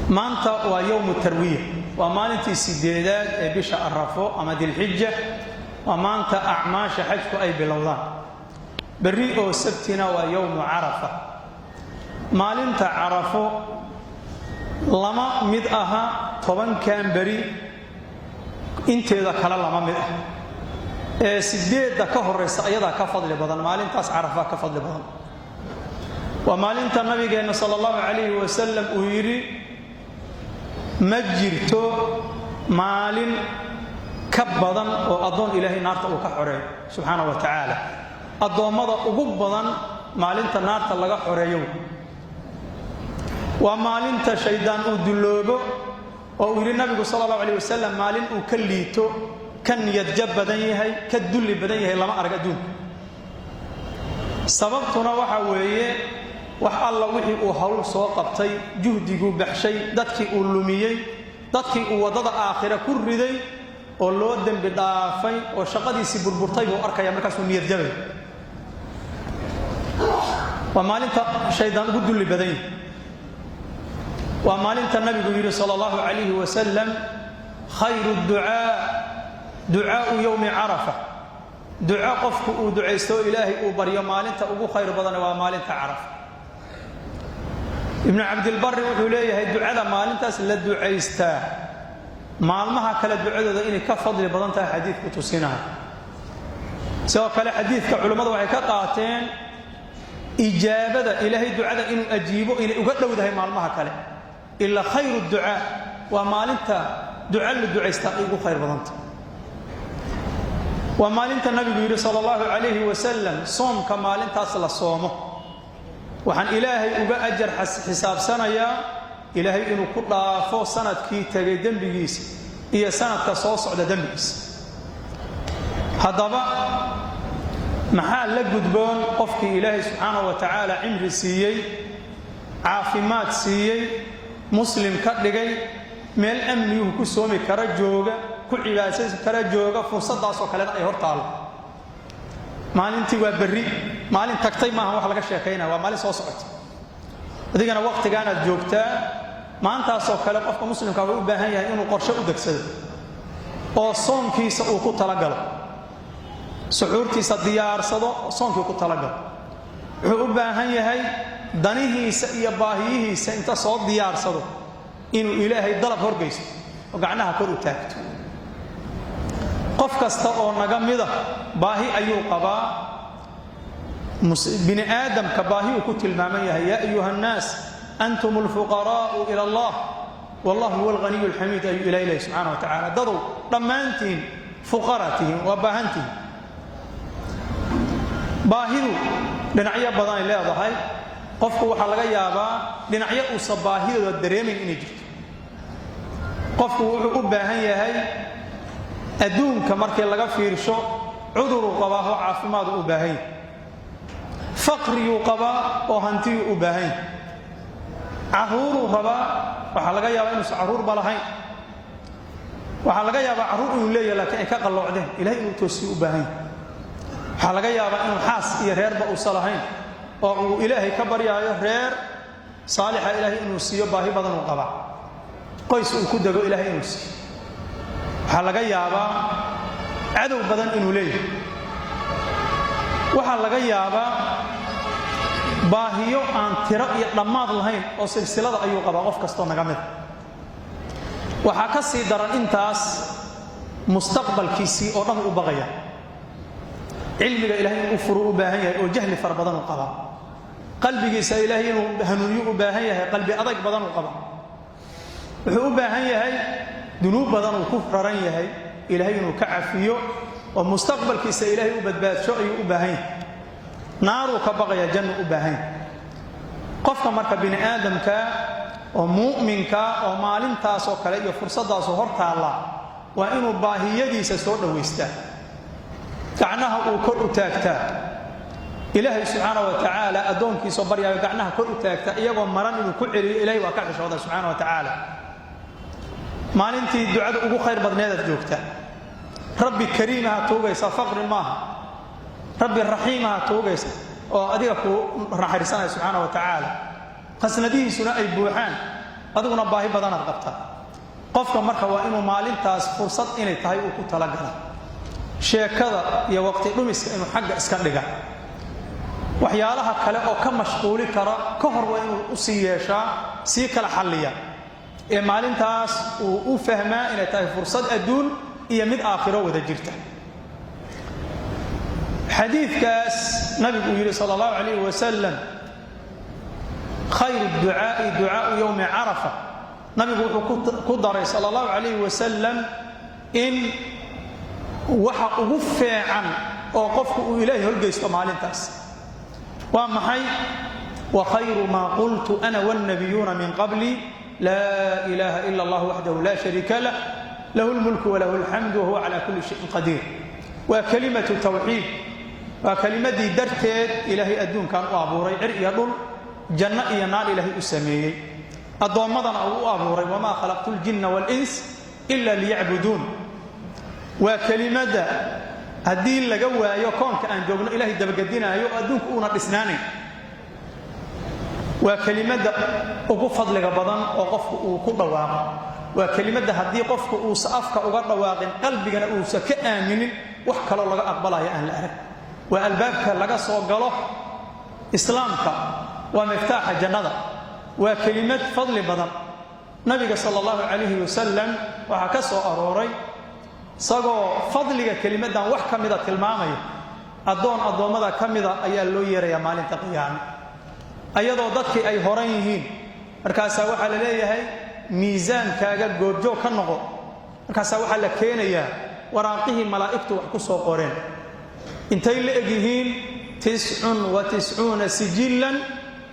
maanta waa yawm tarwiya waa maalintii sideedaad ee bisha arafo ama dilxijja waa maanta acmaasha xajku ay bilowdaan bari oo sabtina waa yawm arafa maalinta arafo lama mid aha 10 kan bari inteeda kala lama mid ah ee sideedda ka horeysa ayada ka fadli badan maalintaas arafa ka fadli badan waa maalinta nabigeena sallallahu alayhi wa sallam uu yiri ma jirto maalin ka badan oo adoon ilaahay naarta uu ka xoreeyo subhanahu wa ta'ala adoomada ugu badan maalinta naarta laga xoreeyo waa maalinta shaydaan uu duloobo oo uu yiri nabigu sallallahu alayhi wa sallam maalin uu ka liito kan niyad badan yahay ka dulli badan yahay lama arag adduun sababtuna waxa weeye wax alla wixii uu hawl soo qabtay juhdigu baxshay dadkii uu lumiyay dadkii uu wadada aakhira ku riday oo loo dambi dhaafay oo shaqadiisi burburtay buu arkaya markaas uu niyad jabay waa maalinta shaydaan ugu dulli badan yahay waa maalinta nabigu yiri sallallahu alayhi wa sallam khayru du'a yawm arafa du'a qofku uu duceysto ilaahay uu baryo maalinta ugu khayr badan waa maalinta arafa ibn abd al-barr wuxuu leeyahay ducada maalintaas la duceysta maalmaha kala ducadooda inay ka fadli badan tahay xadiidku tusinaha soo kale xadiidka culimadu waxay ka qaateen ijaabada ilaahay ducada inuu ajiibo inay uga dhowdahay maalmaha kale illa khayru du'a wa maalinta du'a la duceysta ugu khayr badan tahay wa maalinta nabigu yiri sallallahu alayhi wa sallam soomka maalintaas la soomo waxaan ilaahay uga ajar xisaabsanaya ilaahay inuu ku dhaafo sanadkii tagay dambigiisa iyo sanadka soo socda dambigiisa hadaba maxaa la gudboon qofkii ilaahay subhanahu wa ta'ala cimri siiyay caafimaad siiyay muslim ka dhigay meel amni uu ku soomi kara jooga ku cibaadaysan kara jooga fursadaas oo kale ay hortaalo maalintii waa bari maalin tagtay maaha wax laga sheekayna waa maalin soo socota adigana waqtigan aad joogtaa maantaas oo kale qofka muslimka uu u baahan yahay inuu qorshe u degsado oo soonkiisa uu ku talagalo suxuurtiisa diyaarsado soonkii ku talagalo wuxuu u baahan yahay danihiisa iyo baahiyihiisa inta soo diyaarsado inuu ilaahay dalab horgeysto oo gacnaha kor u taagto qof kasta oo naga mida baahi ayuu qabaa bini aadam ka baahi uu ku tilmaaman yahay ya ayuha an-nas antumul fuqaraa ila Allah wallahu huwal ghaniyyul hamid ayu ilayhi subhanahu wa ta'ala dadu dhamaantiin fuqaraatihim wa baahantiin baahidu dhinacyo badan ay leedahay qofku waxa laga yaabaa dhinacyo uu sabaahidooda dareemin inay jirto qofku wuxuu u baahan yahay adduunka markii laga fiirsho cuduru qaba oo caafimaad u baahan yahay faqri qaba oo hanti u baahan yahay caruur qaba waxa laga yaabaa inuu caruur balahayn waxa laga yaabaa caruur inuu leeyahay laakiin ay ka qalloocdeen ilaahay inuu toosiyo u baahan yahay waxa laga yaabaa inuu xaas iyo reerba u salahayn oo uu ilaahay ka baryaayo reer saalixa ilaahay inuu siiyo baahi badan u qaba qoys uu ku dago ilaahay inuu siiyo waxa laga yaabaa cadow badan inuu leeyahay waxa laga yaabaa baahiyo aan tiro iyo dhamaad lahayn oo silsilada ayuu qaba qof kasto naga mid waxa ka sii daran intaas mustaqbalkiisii oo dhan u baqaya cilmiga ilaahay uu furu u baahan yahay oo jahli far badan u qaba qalbigiisa ilaahay inuu hanuuniyo u baahan yahay qalbi adag badan u qaba wuxuu u baahan yahay dunuub badan uu ku raran yahay ilaahay inuu ka cafiyo oo mustaqbalkiisa ilaahay u badbaadsho ayuu u baahan yahay naaru ka baqaya janno u baahan yahay qofka marka bini aadamka oo muuminka oo maalintaas oo kale iyo fursadaas oo hortaala waa inuu baahiyadiisa soo dhaweystaa gacnaha uu kor u taagtaa ilaahay subhanahu wa ta'ala adoonkiisa baryayo gacnaha kor u taagtaa iyagoo maran inuu ku celiyo ilaahay waa ka xishooda subhanahu wa ta'ala maalintii ducada ugu khayr badneed joogta rabbi kariimaha toogaysa faqri maaha rabbi rahiimaha toogaysa oo adiga ku raxarisanay subhanahu wa ta'ala qasnadiisuna ay buuxaan adiguna baahi badan aad qabtaa qofka marka waa inuu maalintaas fursad inay tahay uu ku talagala sheekada iyo waqti dhumiska inuu xagga iska dhiga waxyaalaha kale oo ka mashquuli kara ka hor waa inuu u sii yeeshaa sii kala xalliya ee maalintaas uu u fahmaa inay tahay fursad adduun iyo mid aakhiro wada jirta xadiidkaas nabigu yidhi sala allahu calayhi wasalam khayru ducaa'i ducaa'u yowmi carafa nabigu wuxuu ku daray sala allahu calayhi wasalam in waxa ugu fiican oo qofku uu ilaahay horgeysto maalintaas waa maxay wa khayru maa qultu ana wannabiyuuna min qabli laa ilaaha ila allah waxdahu laa shariika lah lahu lmulku walahu alxamdu wahuwa calaa kulli shayin qadiir waa kalimatu tawxiid waa kelimadii darteed ilaahay adduunkan u abuuray cir iyo dhul janno iyo naar ilaahay u sameeyey addoommadana uu u abuuray wamaa khalaqtu ljinna waalins ila liyacbuduun waa kelimada haddii laga waayo koonka aan joogno ilaahay dabagadinaayo oo adduunku uuna dhisnaanayn waa kelimada ugu fadliga badan oo qofku uu ku dhawaaqo waa kelimada haddii qofku uusa afka uga dhawaaqin qalbigana uusa ka aaminin wax kaloo laga aqbalayo aan la arag waa albaabka laga soo galo islaamka waa miftaaxa jannada waa kelimad fadli badan nabiga sala allahu calayhi wasalam waxaa ka soo arooray isagoo fadliga kelimadan wax ka mida tilmaamaya addoommada ka mida ayaa loo yeerayaa maalinta qiyaame ayadoo dadkii ay horan yihiin markaasaa waxaa la leeyahay miisaankaaga goobjoog ka noqo markaasaa waxaa la keenayaa waraaqihii malaa'igtu wax ku soo qoreen intay la eg yihiin 99 sijillan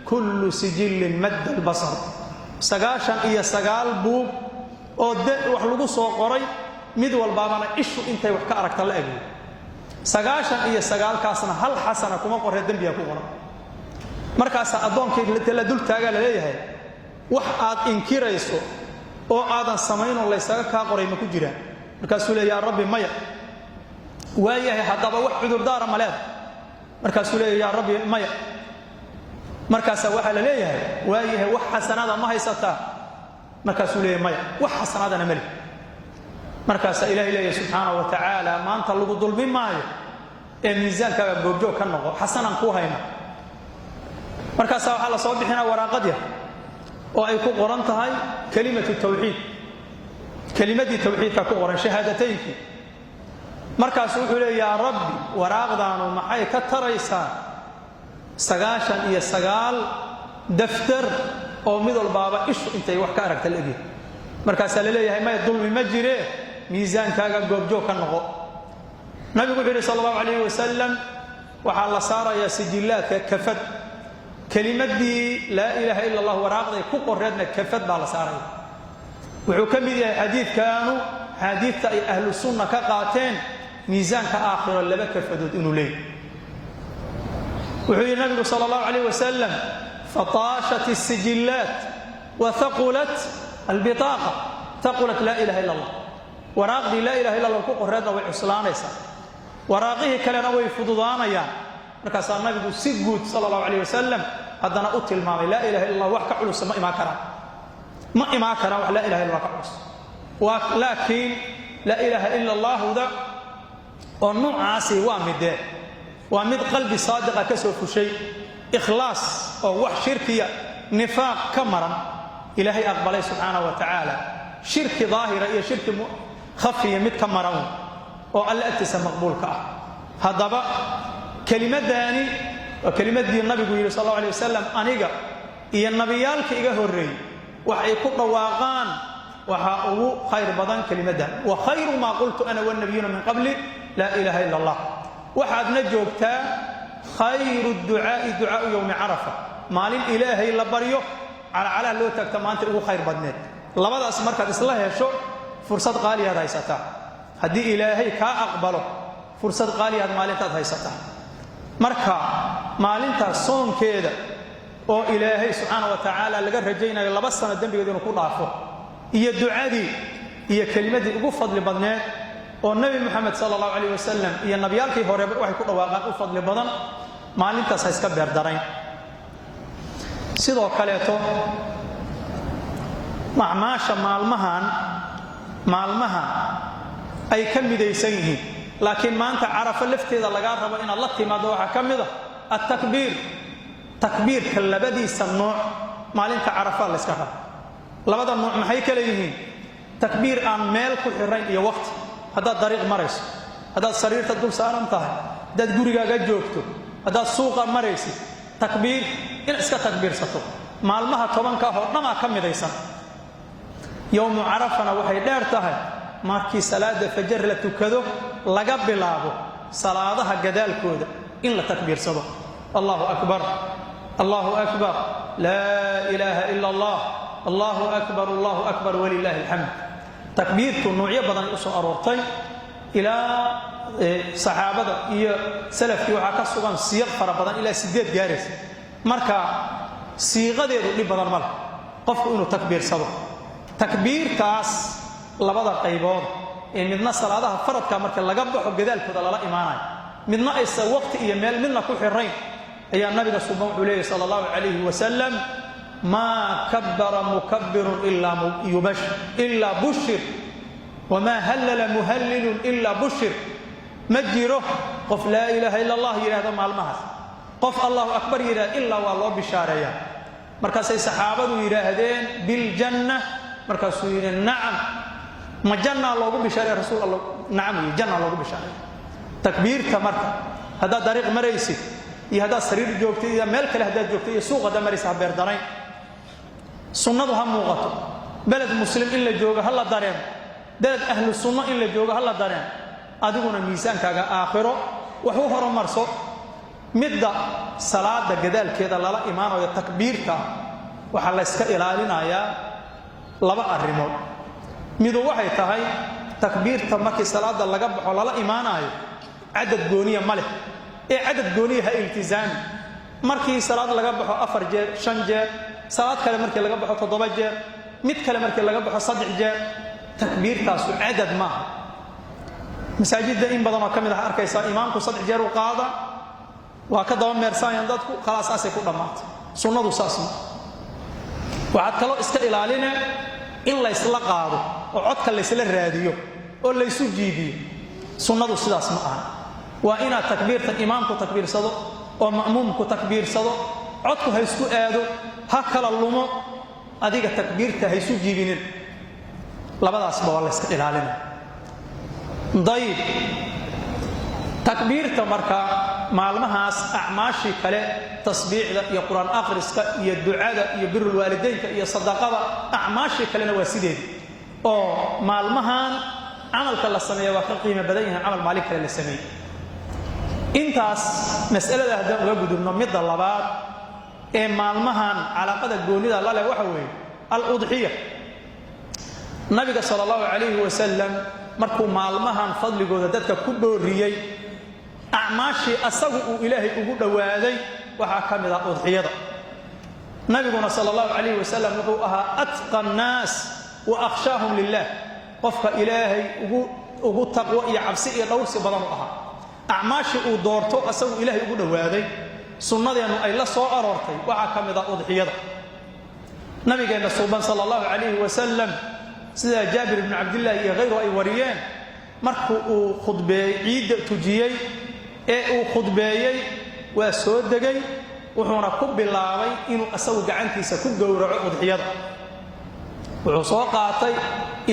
kullu sijillin madda albasar 99 buug oo wax lagu soo qoray mid walbaabana ishu intay wax ka aragta la ego 99 kaasna hal xasana kuma qorre dambiga ku qoran markaas addoonkii la dul taaga la leeyahay wax aad inkirayso oo aadan samayno la isaga ka qoray ma ku jiraan markaasuu leeyahay yaa rabbi maya waayahay haddaba wax cudur daara ma leedahay markaasuu leeyahay yaa rabbi maya markaas waxa la leeyahay waayahay wax xasanaada ma haysataa markaasuu leeyahay maya wax xasanaadana ma leh markaas ilaahay leeyahay subxaanahu wa tacaala maanta lagu dulmin maayo ee miisaankaaga goobjoog ka noqo xasanaan ku hayna markaas waxa la soo bixinaa waraaqad yar oo ay ku qoran tahay kalimatu tawxiid kalimadii tawxiidka ku qoran shahaadataynki markaas wuxuu leeyahay yaa rabbi waraaqdaanu maxay ka taraysaa 99 daftar oo mid walbaaba ishu intay wax ka aragta la egi markaas la leeyahay ma dulmi ma jire miisaankaaga goobjoog ka noqo nabigu wuxuu yiri sallallahu alayhi wasallam waxa la saaraya sijillaadka kafad kalimadii la ilaha illa allah waraaqday ku qoreedna kafad baa la saaraya wuxuu ka mid yahay xadiidkaanu xadiidta ay ahlu sunna ka qaateen miisaanka aakhiro laba kafadood inuu leeyahay wuxuu yiri nabigu sallallahu alayhi wasallam fatashat as-sijillat wa thaqulat al-bitaqa thaqulat la ilaha illa allah waraaqdi la ilaha illa allah ku qoreedna way cuslaanaysa waraaqihii kalena way fududaanayaan markaas nabigu si guud sallallahu alayhi wasallam hadana u tilmaamay la ilaha illa allah wax ka culus ma imaan karaan wax la ilaha illa allah ka culus laakiin la ilaha illa allah da oo nuucaasi waa mid qalbi saadiqa ka soo fushay ikhlaas oo wax shirkiya nifaaq ka maran ilaahay aqbalay subhanahu wa ta'ala shirki daahira iyo shirki khafiya mid ka maran oo alla agtiisa maqbuulka ah hadaba kalimadani wa kalimadii nabigu yiri sallallahu alayhi wasallam aniga iyo nabiyaalka iga horeeyay waxay ku dhawaaqaan waxa ugu khayr badan kalimadan wa khayru ma qultu ana wan nabiyuna min qabli la ilaha illa allah waxaadna joogtaa khayru ducaa'i ducaa'u yawmi carafa maalin ilaahay la baryo cala loo tagta maanta ugu khayr badneed labadaas markaad isla hesho fursad qaali aad haysataa haddii ilaahay ka aqbalo fursad qaali aad maalintaad haysataa marka maalintaas soonkeeda oo ilaahay subxaanahu wa tacaala laga rajaynayo 2 sano dambigeeda inuu ku dhaafo iyo ducadii iyo kelimadii ugu fadli badneed oo nabi maxamed sallallahu alayhi wasallam iyo nabiyaalkii hore waxay ku dhawaaqaan u fadli badan maalintaas iska beerdarayn sidoo kale to macmaasha maalmahan ay ka midaysan yihiin laakiin maanta Carafa lafteeda laga rabo in la timaado waxa kamida takbiirka labadiisa nooc maalinta Carafa la iska rabo labada nooc maxay kala yihiin takbiir aan meel ku xirayn iyo waqti hada dariiq marayso hada sariirta dul saaran tahay dad gurigaaga joogto hada suuqa maraysi takbiir in iska takbiirsato maalmaha 10ka hor dhama ka midaysan يوم عرفنا وحي ديرتها markii salaada fajr la tukado laga bilaabo salaadaha gadaalkooda in la takbiirsado Allahu akbar la ilaha illa Allah Allahu akbar walillahi alhamd takbiirtu nuucyo badan u soo aroortay ila saxaabada iyo salafkii waxa ka sugan siyaaq fara badan ila 8 gaaris marka siiqadeedu dhib badan mal qofku inuu takbiirsado takbiirtaas labada qaybood ee midna salaadaha faradka marka laga baxo gadaalkooda la iimaanay midna ay waqti iyo meel midna ku xirayn ayaa nabiga subhanahu wa ta'ala sallallahu alayhi wa sallam ma kabbara mukabbir illa bushir wama halala muhallil illa bushir majiro qof la ilaha illa allah yiraahdo maalmahaas qof Allahu akbar yiraahdo illa waa loo bishaareeya markaas ay saxaabadu yiraahdeen bil janna markaas uu yiri na'am ma janna loogu bishaaray rasuul Allah na'am janna loogu bishaaray takbiirta marka hada dariiq maraysi iyo hada sariir joogtay iyo meel kale hada joogtay suuqa da maraysa beer daray sunnadu ha muuqato balad muslim in la jooga hal dareen dad ahlu sunna in la jooga hal dareen adiguna miisaankaaga aakhiro wuxuu horumarso midda salaada gadaalkeeda lala iimaanayo takbiirta waxa la iska ilaalinayaa laba arrimood midu waxay tahay takbiirta markii salaada laga baxo lala iimaanayo cadad gooniya male ee cadad gooniya ha iltizaami markii salaad laga baxo 4 jeer 5 jeer salaad kale markii laga baxo 7 jeer mid kale markii laga baxo 3 jeer takbiirtaas cadad ma masaajidda in badan oo kamid ah arkaysa imaamku 3 jeer u qaada waa ka daba meersan dadku khalaas asay ku dhamaatay sunnadu saasna waxaad kaloo iska ilaalina in la isla qaado oo codka la isla raadiyo oo la isu jiidiyo sunnadu sidaas ma aha waa ina takbiirta imaamku takbiirsado oo ma'muumku takbiirsado codku ha isku aado ha kala lumo adiga takbiirta ha isu jiibinin labadaas baa la iska ilaalina dayib takbiirta marka maalmahaas acmaashi kale tasbiixda iyo quraan akhriska iyo ducada iyo birrul waalideynka iyo sadaqada acmaashi kale waa sideed oo maalmahan amalka la sameeyo waa ka qiimo badan yahay amal maalik kale la sameeyo intaas mas'alada hadda uga gudubno midda labaad ee maalmahan calaaqada goonida la leh waxa weeye al-udhiya nabiga sallallahu alayhi wa sallam markuu maalmahan fadligooda dadka ku booriyay acmaashi asagu uu ilaahay ugu dhawaaday waxa kamida udhiyada nabiguna sallallahu alayhi wa sallam wuxuu ahaa atqan naas wa akhshahum lillah qofka ilaahay ugu taqwa iyo cabsi iyo dhowrsi badan u ahaa acmaashi uu doorto asagu ilaahay ugu dhawaaday sunnadeenu ay la soo aroortay waxa kamida udhiyada nabigeena sallallahu alayhi wa sallam sida Jaabir ibn Abdullah iyo ghayru ay wariyeen markuu uu khudbeeyay ciid tujiyay ee uu khudbeeyay waa soo degay wuxuuna ku bilaabay inuu asagu gacantiisa ku gowraco udhiyada wuxuu soo qaatay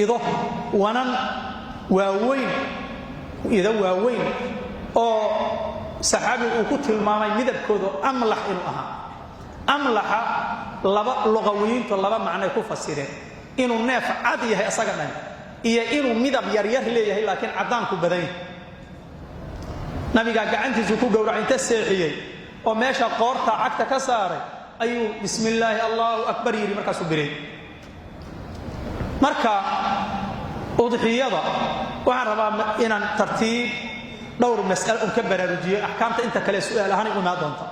ido wanan waaweyn oo saxaabi uu ku tilmaamay midabkooda amlax inuu ahaa amlaxa laba luqawiinto laba macno ku fasireen inuu neef cad yahay asaga dhan iyo inuu midab yar yar leeyahay laakiin cadaan ku badan yahay nabiga gacantiisu ku gowracay inta seexiyay oo meesha qoorta cagta ka saaray ayuu bismillaahi allahu akbar yiri markaas u biray marka udhiyada waxaan rabaa inaan tartiib dhowr mas'alo ka baraarujiyo ahkaamta inta kale su'aal ahaan u maadonta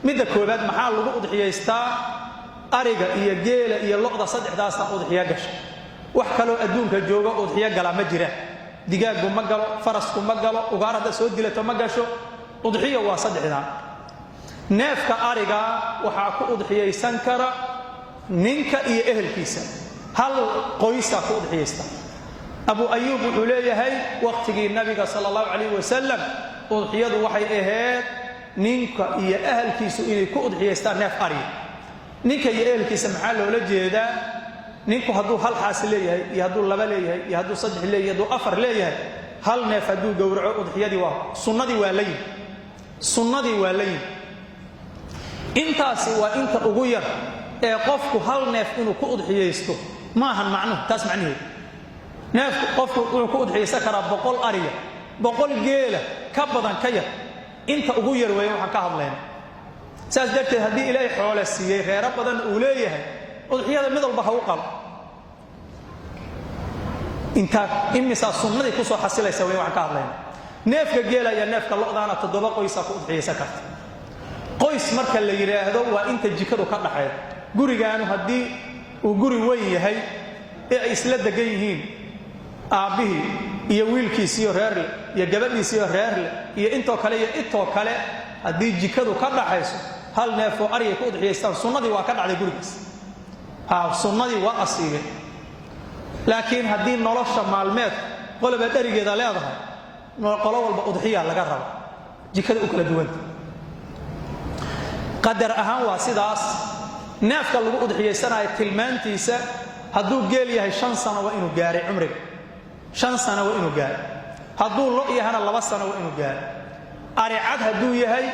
midda koobaad maxaa lagu udhiyeystaa ariga iyo geela iyo lo'da saddexdaas udhiya gasho wax kale oo adduunka jooga udhiya gala ma jira digaagu ma galo farasku ma galo ugaarada soo dilato ma gasho udhiya waa saddexdan neefka ariga waxa ku udhiyeysan kara ninka iyo ehelkiisa هل قويسة كود حيستا أبو أيوب عليه هاي وقت النبي صلى الله عليه وسلم أضحية وحي إهاد نينك يا أهل كيسو إني كود حيستا ناف أري نينك يا أهل كيس محل ولا جيدا نينكو هدو هل حاصل ليه يهدو لبا ليه يهدو صدح ليه يهدو أفر ليه هل ناف هدو جورعو أضحية دي سنة دي والين سنة دي والين intaasi waa inta ugu yar ee qofku hal neef inuu ku udxiyeysto ma ahan macnuhu taas macnaheedu neef qofku inuu ku udxiyeysan kara 100 ariga 100 geela ka badan ka yar inta ugu yar way waxaan ka hadlaynaa saas darteed hadii ilaahay xoolo siiyay reero badan uu leeyahay udxiyada mid walba ha u qal inta imisa sunnadii ku soo xasilaysa way waxaan ka hadlaynaa neefka geela iyo neefka lo'daana 7 qoys ku udxiyeysan karta qoys marka la yiraahdo waa inta jikadu ka dhaxay gurigaanu hadii uu guri weyn yahay ee isla degan yihiin aabihi iyo wiilkiisa iyo reer iyo gabadhiisa iyo reer iyo intoo kale hadii jikadu ka dhaxayso hal neef oo ariga ku udxiyeystaan sunnadii waa ka dhacday gurigaas sunnadii waa asiibay laakiin hadii nolosha maalmeed qolba dharigeeda leedahay qolo walba udxiya laga rabo jikada u kala duwan قدر أهان واسداس نافك اللي بقول حيي سنة تلمانتيسا هدو جيل يهي 5 سنة وإنه جاري عمرك 5 سنة وإنه جاري هدو لقي هنا 2 سنة وإنه جاري أريعاد هدو يهي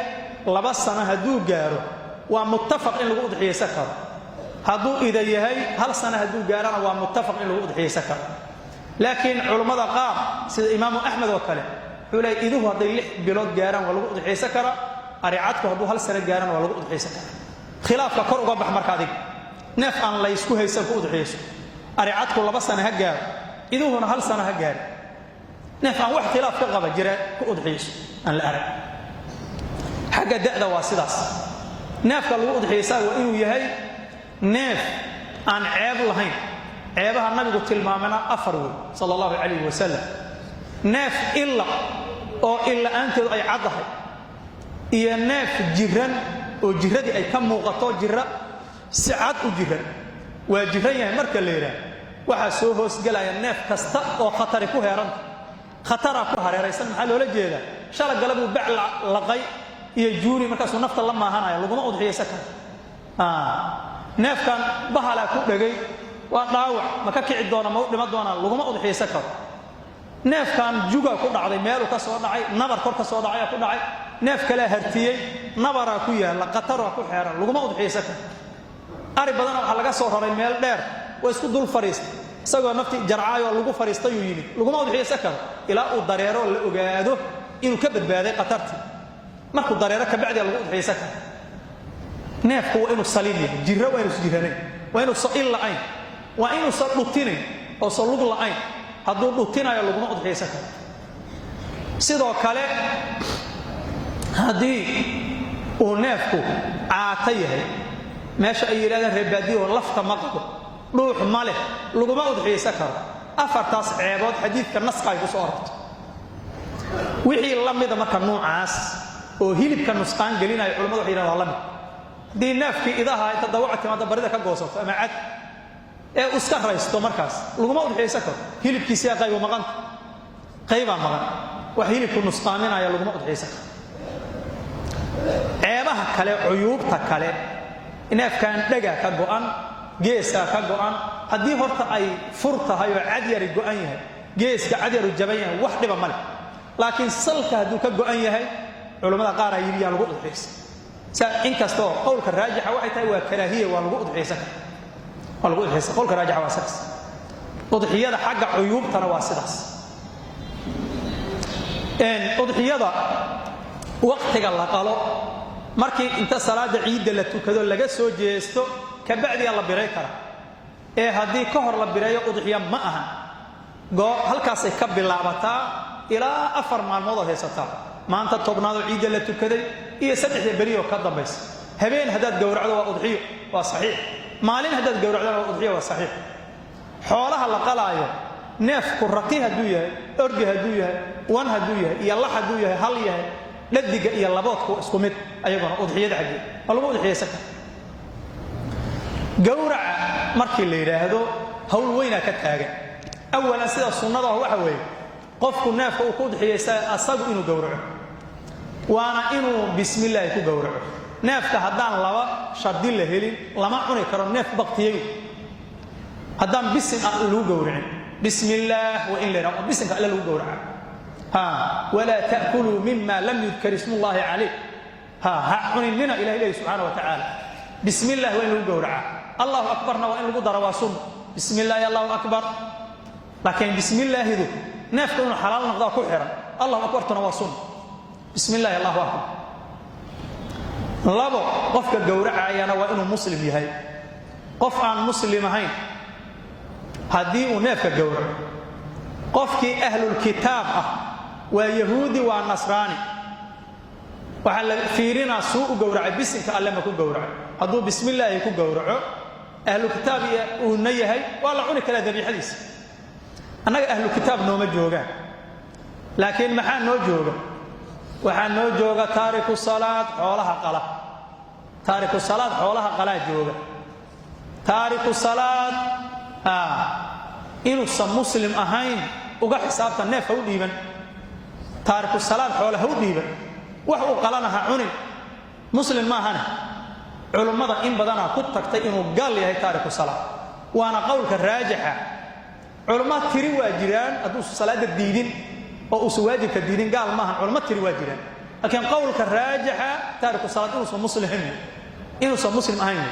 2 سنة هدو جارو ومتفق إن اللي بقول حيي سكر هدو إذا يهي هل سنة هدو جارنا ومتفق إن اللي بقول حيي سكر لكن علماء قام سيد إمام أحمد وكله حولي إذا هو هدي بلاد جارنا واللي بقول حيي سكر أريعادك هدو هل سنة جارنا ولا قد حيسك خلاف كور وقبح مركادي نف أن لا يسكو هيسك قد حيسك أريعادك ولا بس أنا هجار إذا هو هل سنة هجار نف أن واحد خلاف كقبة جرا قد حيسك أن الأرع حاجة دأ واسداس نف قال قد حيسك وإنه يهي نف أن عيب لهين عيبها النبي قلت المامنا أفروا صلى الله عليه وسلم نف إلا أنت أي عضها iyo neef jiran oo jiradii ay ka muuqato jira saacad u jiran waa jiran yahay marka la yiraahdo waxa soo hoos galaya neef kasta oo khatar ku heeran khatara ku hareeraysan maxaa loola jeedaa shala galabu bac laqay iyo juuri markaas uu nafta la maahanayo laguma udxiyeysan karo neefkan bahala ku dhagay waa dhaawac ma ka kici doona ma u dhima doona laguma udxiyeysan karo neefkan juga ku dhacday meel ka soo dhacay nabar kor ka soo dhacay ku dhacay neef kale hartiyay nabara ku yaala qatar ku xeeran laguma udxiyeysan karo ari badan waxa laga soo raray meel dheer way isku dul fariistay isagoo nafti jarcaayo lagu fariistay uu yimid laguma udxiyeysan karo ilaa uu dareero la ogaado inuu ka badbaaday qatarti markuu dareero ka bacdi lagu udxiyeysan karo neefku waa inuu saliim yahay jirro waa inuu jiranay waa inuu soo ilaayn waa inuu soo dhutinay oo soo lug la'ayn hadduu dhutinayo laguma udxiyeysan karo sidoo kale haddii uu neefku caata yahay meesha ay yiraahdaan reebaadiyo lafta ma qabo dhuux ma leh laguma udxiyeysan karo afartaas ceebood xadiidka nasqa ay ku soo aragto wixii la mid marka noocaas oo hilibka nusqaan gelinayo culimadu waxay yiraahdaan la mid hadii neefkii idaha inta dawacti ma barida ka goosato ama cad ee uska raysto markaas laguma udxiyeysan karo hilibkiisa qayb maqan wax hilibku nusqaaminaya laguma udxiyeysan karo ceebaha kale cuyuubta kale neefkan dhaga ka go'an geeska ka go'an hadii horta ay furtahay oo cad yar go'an yahay geeska cad yar jaban yahay wax dhiba male laakiin salka haduu ka go'an yahay culimada qaar ay yiriyaan lagu udxiyeysan sa inkasto qowlka raajixa waxay tahay waa karaahiye waa lagu udxiyeysan والله يحس قولك راجع واساس أضحية حق عيوبتنا واساس إن أضحية وقتك الله قالوا مركي أنت صلاة عيد اللي تكذل لجا سوجيستو كبعد يلا بريكرا هذه كهر لبرية أضحية معها جو هل كاس يكبر لعبتا إلى أفر مع الموضوع هيستا ما أنت تبنى عيد اللي تكذل سدح بريء وكذا بس هبين هدات جور عدوى أضحية وصحيح maalin hadaad gowracdaan udxiyo waa saxiix xoolaha la qalaayo neefku raqi haduu yahay orgi haduu yahay wan haduu yahay iyo la haduu yahay hal yahay dhadiga iyo laboodku isku mid ayaguna udxiyada xagee lagu udxiyeysan gowraca markii la yiraahdo hawl weyna ka taagan awalan sida sunnada waxa weeye qofku neefka uu ku dhixiyay asagu inuu gowraco waana inuu bismillaah ku gowraco neefka haddaan laba shardi la helin lama cuni karo neef baqtiyay haddaan bisin lagu gowracin bismillaah wa in la bisinka alla lagu gowraca wala ta'kulu mimma lam yudhkar ismullahi alayh cunina ilaahay subhanahu wa ta'ala bismillaah wa in lagu gowraca allahu akbarna wa in lagu daro waa sunna bismillaah allahu akbar laakiin bismillaah neefka inuu xalaal noqdo ku xiran allahu akbartuna waa sunna bismillaah allahu akbar labo qofka gowracayana waa inuu muslim yahay qof aan muslim ahayn haddii uu neefka gowraco qofkii ahlul kitaab ah waa yahuudi waa nasraani waxaa la fiirinaa suu u gowracay bisinka alle ma ku gowraco hadduu bismillaah ku gowraco ahlul kitaab uuna yahay waa la cuni karaa dabiixadiisa annaga ahlul kitaab nooma joogaan laakiin maxaa noo jooga waxaa noo jooga taariku salaad xoolaha qala taariku salaad xoolaha qala jooga taariku salaad inuusan muslim ahayn uga xisaabta neef ha u dhiiban taariku salaad xoolaha u dhiiban wax uu qalanaha cunin muslim ma ahana culummada in badana ku tagtay inuu gal yahay taariku salaad waana qowlka raajixa culummada tiri waa jiraan hadduu salaada diidin oo uu waajibka diidin gaal maahan culummada tiri waa jiraan laakiin qowlka raajixa taariku salaad inuusan muslim ahayn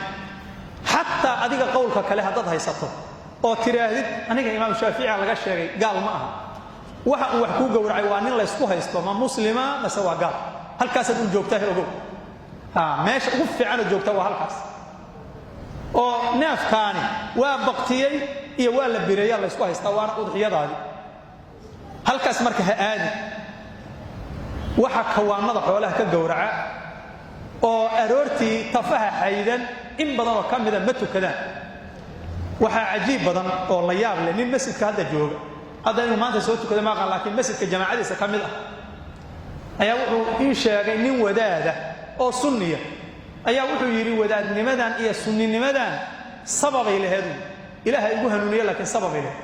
xataa adiga qowlka kale haddaad haysato oo tiraahdid aniga imaam shaafici laga sheegay gaal ma aha waxa uu wax ku gowracay waa nin la isku haysto ma muslima mase waa gaal halkaas aad u joogtaa ogow meesha ugu fiican oo joogtaa waa halkaas oo neefkaani waa baqtiyay iyo waa la bireeyaa la isku haystaa waana udxiyadaadi halkaas marka ha aadi waxa kawaanada xoolaha ka gowraca oo aroortii tafaha xaydan in badan oo kamida ma tukadaan waxa cajiib badan oo la yaab leh nin masjidka hadda jooga hadda inuu maanta soo tukada ma aqaan laakiin masjidka jamaacadiisa kamid ah ayaa wuxuu ii sheegay nin wadaada oo sunniya ayaa wuxuu yiri wadaadnimadan iyo sunninimadan sababay lahayd ilaahay ugu hanuuniyo laakiin sababay leh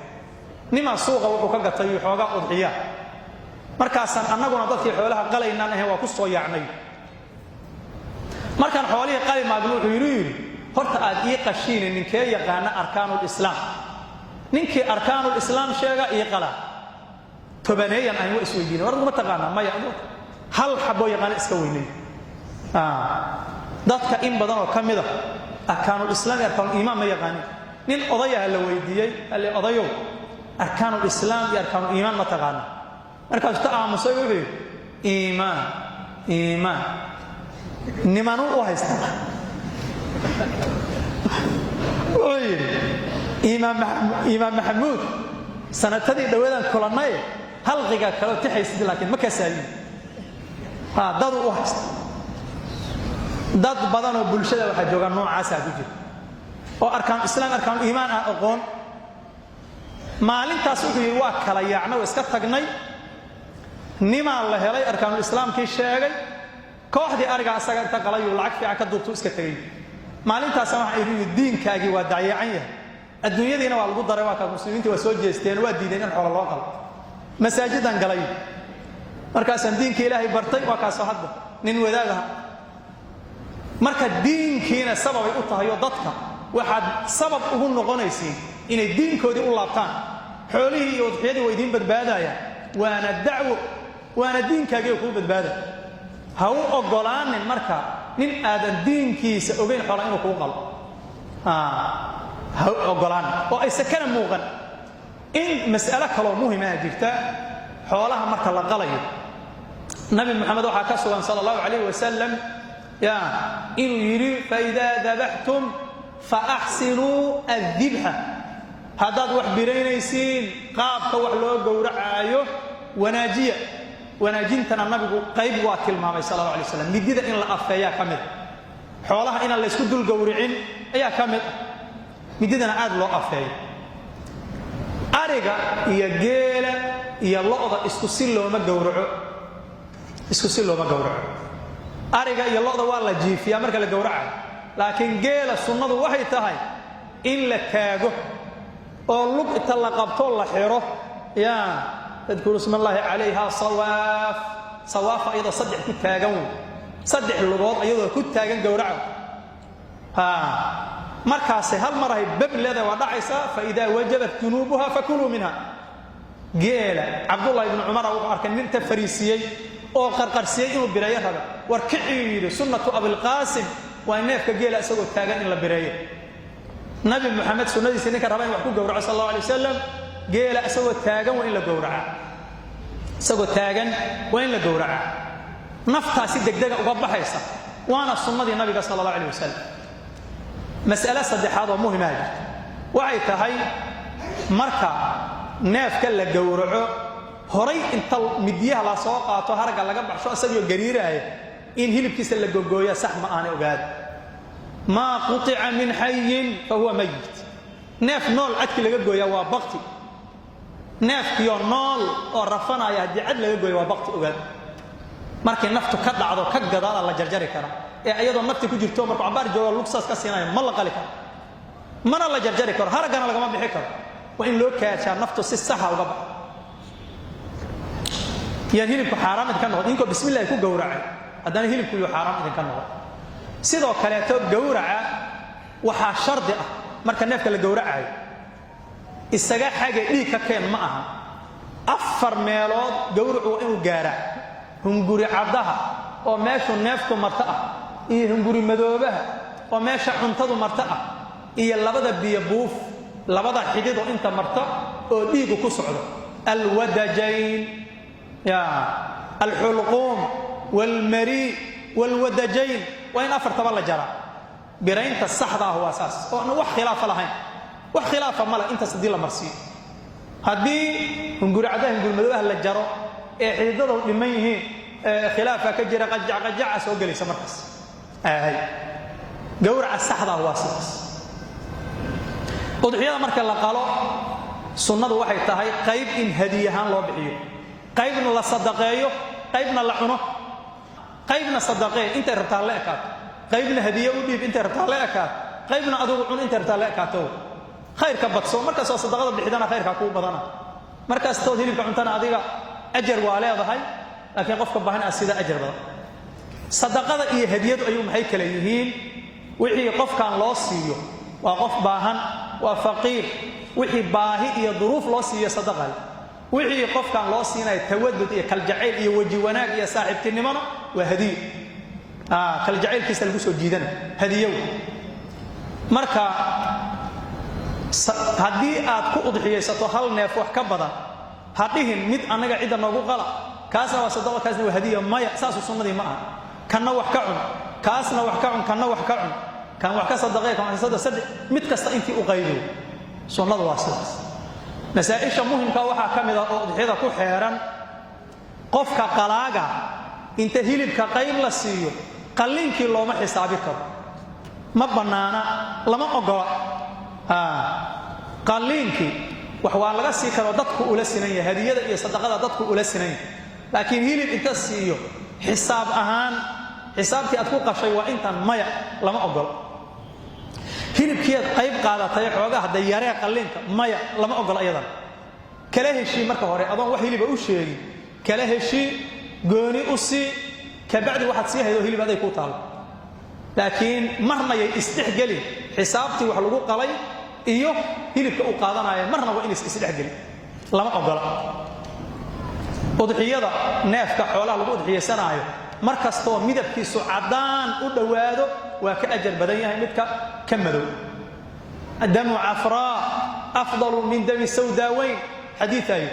nima suuqa wuxuu ka gatay xoogaa udxiya markaasan annaguna dadkii xoolaha qalaynaan ahayn waa ku soo yaacnay markaan xoolihii qali maagno wuxuu yiri horta aad ii qashiin ninkee yaqaana arkaanul islaam ninkii arkaanul islaam sheega ii qala tobaneeyan ay isweydiin war ma taqaana ma yaaqo hal xabo yaqaan iska weynay dadka in badan oo kamida arkaanul islaam iyo arkaanul iimaan ma yaqaan nin odayaha la weydiiyay alle odayow arkaanul islaam iyo arkaanul iimaan ma taqaana markaas ta aamusay wuxuu iimaan nimanu u haysta imaam maxamuud sanadadii dhawadan kulanay halqiga kale tixaysid laakiin ma ka saayay dad u haysta dad badan oo bulshada waxa jooga noocaas ah jir oo arkaan islaam arkaan iimaan ah aqoon maalintaas wuxuu waa kala yaacna iska tagnay nima la helay arkaan islaamkii sheegay kooxdii ariga asaga inta qalayo lacag fiican ka duubto iska tagay maalintaas waxa ay diinkaagi waa dayacan yahay adduunyadiina waa lagu daray waa ka muslimiintu waa soo jeesteen waa diideen in xoolo loo qalo masaajidan galay markaas diinka ilaahay bartay waa ka soo hadda nin wadaadaha marka diinkiina sabab ay u tahay dadka waxaad sabab ugu noqonaysiin inay diinkoodii u laabtaan xoolihii iyo udxiyadii way idin badbaadayaan waana dacwo waana diinkaagii ku badbaadaya ha u ogolaanin marka nin aadan diinkiisa ogeyn xoolo inuu ku qalo ha u ogolaan oo ay sakana muuqan in mas'ala kale oo muhiim ah jirta xoolaha marka la qalayo nabi maxamed waxa ka sugan sallallahu alayhi wasallam ya inuu yiri fa idha dabahtum fa ahsinu adh-dhibha hadad wax biraynaysiin qaabka wax loo gowracayo wanaajiya wanaajintana nabigu qayb waa tilmaamay sallallahu alayhi wasallam midida in la afeeyaa kamid xoolaha in la isku dul gowricin ayaa kamid mididana aad loo afeeyo ariga iyo geela iyo lo'da isku si looma gowraco ariga iyo lo'da waa la jiifiyaa marka la gowracayo laakiin geela sunnadu waxay tahay in la taago oo lug inta la qabto la xiro tadkuru isma Allahi calayha sawaaf ayadoo saddex ku taagan saddex lugood ayadoo ku taagan gowraca markaas hal mar ay bab leedahay waa dhacaysa fa idaa wajabat junubuha fakulu minha geela Abdullah ibn Umar oo arkay ninta fariisiyay oo qarqarsiyay inuu bireeyo raba war kiciid sunnatu Abul Qasim waa neefka geela isagoo taagan in la bireeyo nabi Muhammad sunnadiisa ninka raba in wax ku gowraco sallallahu alayhi wasallam geela isagoo taagan waa in la gowraca isagoo taagan waa in la gowraca naftaasi degdega uga baxaysa waana sunnadii nabiga sallallahu alayhi wasallam mas'ala saddexaad oo muhiim ah waxay tahay marka neefka la gowraco horay inta midiyaha la soo qaato harga laga baxsho asagoo gariiraaya in hilibkiisa la gogooyo sax ma aan ogaad ma quti'a min hayyin fa huwa mayyit neef nool adki laga gooyaa waa baqti neefkiyo nool oo rafanaya hadii cad laga gooyo waa baqti ogaad markii naftu ka dhacdo ka gadaal la jarjari kara ee ayadoo nafti ku jirto marka cabaar jooga luxus ka siinay ma la qali karo mana la jarjari karo haragana laga ma bixi karo waa in loo kaashaa naftu si sax ah uga baxo يعني هلب حرام إذا كان نقول إنكم بسم الله يكون جورعة هذا هلب كله حرام إذا كان نقول سيدا كلاتو جورعة وحشر ده مركن نفك الجورعة السجاح حاجة إيه كان معها أفر ميلاد جورعوا إنه جارع هم جوري عبدها وماشوا نفكم مرتأة إيه هم جوري مذوبها وماشى عنتظوا مرتأة إيه اللي بدأ بيبوف اللي بدأ حديده أنت مرتأة وديجو كسعده الودجين يا الحلقوم والمريء والودجين وين أفر تبلا جرى برين الصحراء هو أساس وأنا وخلاف لهين وخلاف ملا أنت صديلا مرسي هذه نقول عداه نقول ملوها للجرى إحدى لميه خلافة كجرى قجع سوق لي سمركس هاي جور على الصحراء هو أساس وضحية مركز الله قالوا سنة واحد تهاي قيب إن هديهان لو بحيه قيبنا لا صدقيه قيبنا لا عنه قيبنا صدقيه انت ربطها لك قيبنا هديه وديب انت ربطها لك قيبنا ادو عن انت ربطها لك خير كبدسو marka soo sadaqada bixidana khayrka ku badana markaas tood hilibka cuntana adiga ajar waa leedahay laakiin qofka baahan asida ajar badan sadaqada iyo hadiyadu ayuu maxay kala yihiin wixii qofkan loo siiyo waa qof baahan waa faqiir wixii baahi iyo duruuf loo siiyo sadaqada wixii qofkan loo siinay tawadud iyo kal jacayl iyo waji wanaag iyo saaxiibtinimada waa hadiyo kal jacaylkiisa lagu soo jiidana hadiyo marka hadii aad ku udxiyaysato hal neef wax ka badan hadhihin mid anaga cid noogu qala kaasna waa sadaqa kaasna waa hadiyo maya saas sunnadii ma aha kana wax ka cun kaasna wax ka cun kana wax ka cun kan wax ka sadaqay kan sadaq mid kasta intii u qaybiyo sunnadu waa sidaas مسائش مهمة وحا كمدا أضحيدا كو حيران قفك قلاغا انت هيلبك قيب لسيو قلينك لو ما حسابك ما بنانا لما أقرأ قلينك وحوان لغا سيكا وددك أولا سنين هدية إيا صدقاء ددك أولا سنين لكن هيلب انت سيو حساب أهان حسابك أتكوك شيء وإنت مايا لما أقرأ hilibkeed qayb qaadatay xoogaha dayaree qalliinka maya lama ogol ayadan kala heshii marka hore adoon wax hilib u sheegin kala heshii gooni u si ka bacdi waxaad sii haydo hilib aday ku taal laakiin marna ay istixgali xisaabtii wax lagu qalay iyo hilibka u qaadanaya marna waa in istixgali lama ogol udxiyada neefka xoolaha lagu udxiyeysanayo markasto midabkiisu cadaan u dhawaado waa ka ajar badan yahay midka كمدوا الدم عفراء أفضل من دم السوداوين حديثي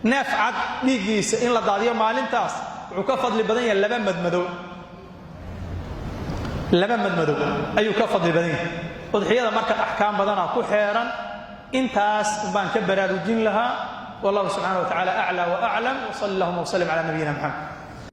نافعد نيجيس إن لا ضاضيه مالنتاس وكفض لبدنيا اللبن مدمدو أي كفض لبدنيا وضحية مركز أحكام بدنا كل حيرا انتاس بان كبر الجن لها والله سبحانه وتعالى أعلى وأعلم وصلى اللهم وسلم على نبينا محمد